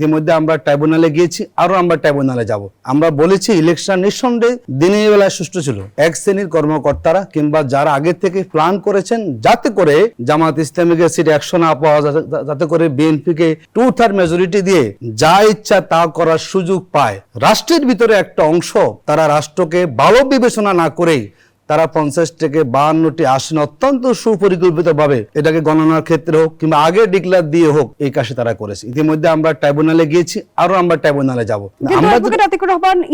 ইতিমধ্যে আমরা ট্রাইব্যুনালে গিয়েছি, আরো আমরা ট্রাইব্যুনালে যাব। আমরা বলেছি ইলেকশন নিঃসন্দেহে দিনের বেলায় সুষ্ঠু ছিল। এক শ্রেণীর কর্মকর্তারা কিংবা যারা আগে থেকে প্ল্যান করেছেন যাতে করে জামাত ইসলামীকে সিট 100 না পাওয়া যায়, যাতে করে বিএনপিকে 2/3 মেজরিটি দিয়ে যা ইচ্ছা তা করার সুযোগ পায়। রাষ্ট্রের ভিতরে একটা অংশ তারা রাষ্ট্রকে ভালো বিবেচনা না করেই তারা 50 থেকে 52টি আসন অত্যন্ত সুপরিকল্পিতভাবে এটাকে গণনার ক্ষেত্রে হোক কিংবা আগে ডিক্লেয়ার দিয়ে হোক এই কাজে তারা করেছে। ইতিমধ্যে আমরা ট্রাইব্যুনালে গিয়েছি, আরো আমরা ট্রাইব্যুনালে যাব।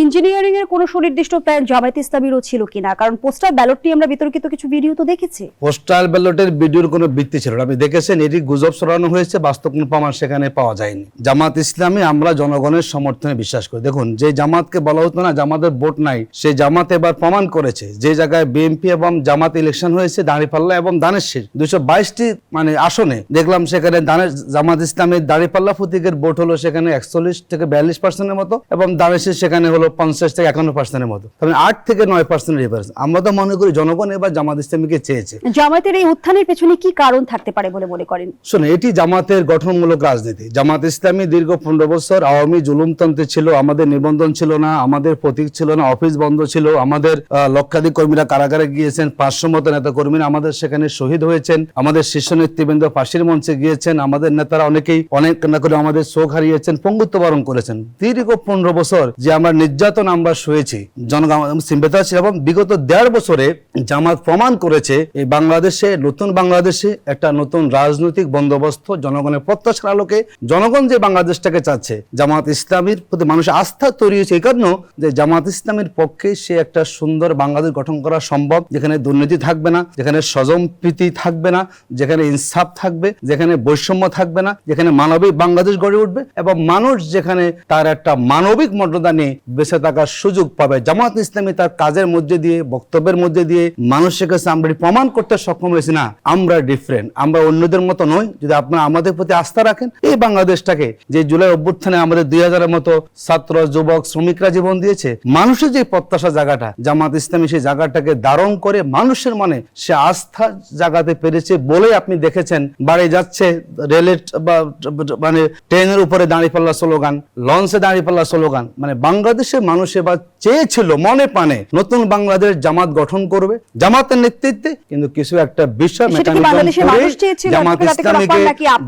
ইঞ্জিনিয়ারিং এর কোনো সুনির্দিষ্ট প্ল্যান জামায়াত ইসলামীরও ছিল কিনা? কারণ পোস্টাল ব্যালট নিয়ে আমরা বিতর্কিত কিছু ভিডিও তো দেখেছি। পোস্টাল ব্যালটের ভিডিওর কোনো ভিত্তি ছিল না। আপনি দেখেছেন এটি গুজব ছড়ানো হয়েছে, বাস্তব কোনো প্রমাণ সেখানে পাওয়া যায়নি। জামাত ইসলামী আমরা জনগণের সমর্থনে বিশ্বাস করি। দেখুন, যে জামাতকে বলা হতো না জামাতের ভোট নাই, সেই জামাত এবার প্রমাণ করেছে। যে জায়গায় বিএনপি এবং জামাত ইলেকশন হয়েছে দাঁড়িপাল্লা এবং দানেশের 222টি আসনে দেখলাম সেখানে জামাত ইসলামের দাঁড়িপাল্লা প্রতীকের ভোট হলো সেখানে 41 থেকে 42% মতো এবং দানেশের সেখানে হলো 50 থেকে 51% মতো, তবে 8 থেকে 9% ডিফারেন্স। আমরা তো মনে করি জনগণ এবার জামাত ইসলামীকে চেয়েছে। জামাতের এই উত্থানের পেছনে কি কারণ থাকতে পারে বলে মনে করেন? শুনে, এটি জামাতের গঠনমূলক রাজনীতি। জামাত ইসলামী দীর্ঘ 15 বছর আওয়ামী জুলুমতন্ত্রে ছিল। আমাদের নিবন্ধন ছিল না, আমাদের প্রতীক ছিল না, অফিস বন্ধ ছিল, আমাদের লক্ষাধিক কর্মীরা কারাগারে গিয়েছেন, 500 মতো নেতা কর্মীরা আমাদের সেখানে শহীদ হয়েছেন, আমাদের শীর্ষ নেতৃবৃন্দ ফাঁসির মঞ্চে গিয়েছেন, আমাদের নেতারা অনেকেই অনেক না করে আমাদের চোখ হারিয়েছেন, পঙ্গুত্ব বরণ করেছেন। দীর্ঘ 15 বছর যে আমরা নির্যাতন আমরা সয়েছি, জনগণ সিম্পেথি ছিল এবং বিগত 1.5 বছরে জামাত প্রমাণ করেছে এই বাংলাদেশে, নতুন বাংলাদেশে একটা নতুন রাজনৈতিক বন্দোবস্ত জনগণের প্রত্যাশার আলোকে জনগণ যে বাংলাদেশটাকে চাচ্ছে, জামাত ইসলামীর প্রতি মানুষের আস্থা তৈরি হয়েছে এই কারণে যে জামাত ইসলামীর পক্ষে সে একটা সুন্দর বাংলাদেশ গঠন করা সম্ভব, যেখানে দুর্নীতি থাকবে না, যেখানে স্বজনপ্রীতি থাকবে না, যেখানে ইনসাফ থাকবে, যেখানে বৈষম্য থাকবে না, যেখানে মানবিক বাংলাদেশ গড়ে উঠবে এবং মানুষ যেখানে তার একটা মানবিক মর্যাদা নিয়ে বেঁচে থাকার সুযোগ পাবে। জামাত ইসলামী তার কাজের মধ্যে দিয়ে, বক্তব্যের মধ্যে দিয়ে মানুষের কাছে আমরা প্রমাণ করতে সক্ষম হয়েছি না আমরা ডিফারেন্ট, আমরা অন্যদের মতো নই। যদি আপনারা আমাদের প্রতি আস্থা রাখেন, এই বাংলাদেশটাকে যে জুলাই অভ্যুত্থানে আমাদের 2000-এর মতো ছাত্র, যুবক, শ্রমিকরা জীবন দিয়েছে, মানুষের যে প্রত্যাশা জায়গাটা, জামাত ইসলামী সেই জায়গাটাকে ধারণ করে মানুষের মনে সে আস্থা জাগাতে পেরেছে বলে আপনি দেখেছেন বাড়ি যাচ্ছে রেলের মানে ট্রেনের উপরে দাঁড়িপাল্লা স্লোগান, লঞ্চে দাঁড়িপাল্লা স্লোগান। মানে বাংলাদেশের মানুষ এবার চেয়েছিল মনে প্রাণে নতুন বাংলাদেশ জামাত গঠন করবে জামাতের নেতৃত্বে, কিন্তু কিছু একটা বিষয় জামাত ইসলামীকে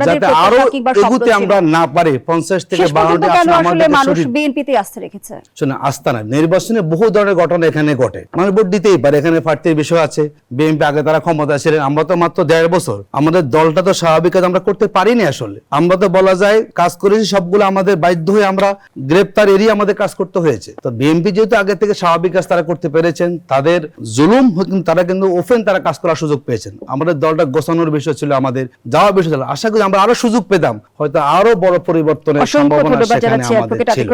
যাতে আরো এগুতে আমরা না পারে 50 থেকে 52টি আসন আমাদের মানুষ বিএনপিতে আস্থা রেখেছে। শুনে, আস্থা না, নির্বাচনে বহু ধরনের ঘটনা এখানে ঘটে, মানুষ ভোট দিতেই পারে, এখানে প্রার্থীর বিষয় আছে। বিএনপি আগে তারা ক্ষমতা ছিলেন, আমরা তো মাত্র 1.5 বছর, আমাদের দলটা তো স্বাভাবিক কাজ আমরা করতে পারিনি। আসলে আমরা তো বলা যায় কাজ করেছি সবগুলো আমাদের বাধ্য হয়ে আমরা গ্রেপ্তার এড়িয়ে আমাদের কাজ করতে হয়েছে। তো বিএনপি যেহেতু আগে থেকে স্বাভাবিক কাজ তারা করতে পেরেছেন, তাদের জুলুম তারা কিন্তু ওপেন তারা কাজ করার সুযোগ পেয়েছেন। আমাদের দলটা গোছানোর বিষয় ছিল, আমাদের যাওয়ার বিষয় ছিল। আশা করি আমরা আরো সুযোগ পেতাম, হয়তো আরো বড় পরিবর্তনের সম্ভাবনা সেখানে আমাদের ছিল।